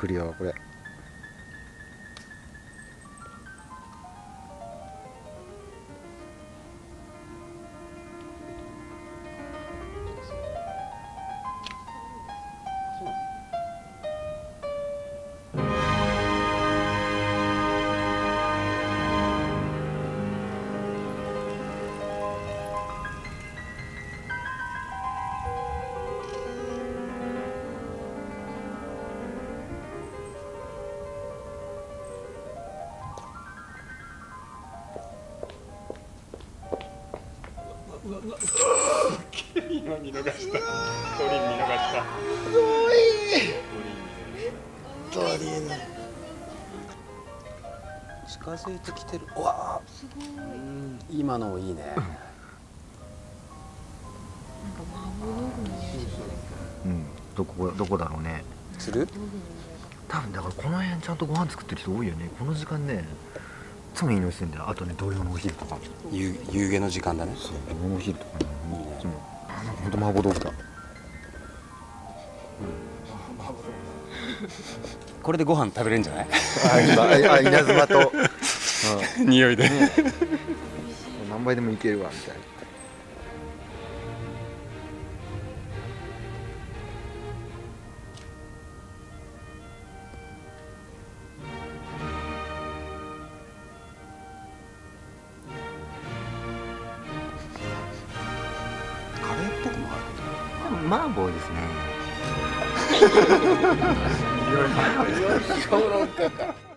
くるよこれ。今見逃した。トリン見逃した。すごい。トリン近づいてきてる。うわすごい。今のいいね。なんか麻婆豆腐の匂いしますね。うん、どこだろうね。する？多分だからこの辺ちゃんとご飯作ってる人多いよね。この時間ね、いつもいい匂いしてんだよ。あとね、同様のお昼とか。夕げの時間だね。そう、お昼とかね。いいね。いつもほんと麻婆豆腐だ。これでご飯食べれるんじゃない？稲妻と匂いで。何杯でもいけるわみたいな。カレーっぽくもあるけど。麻婆ですね。評論家か。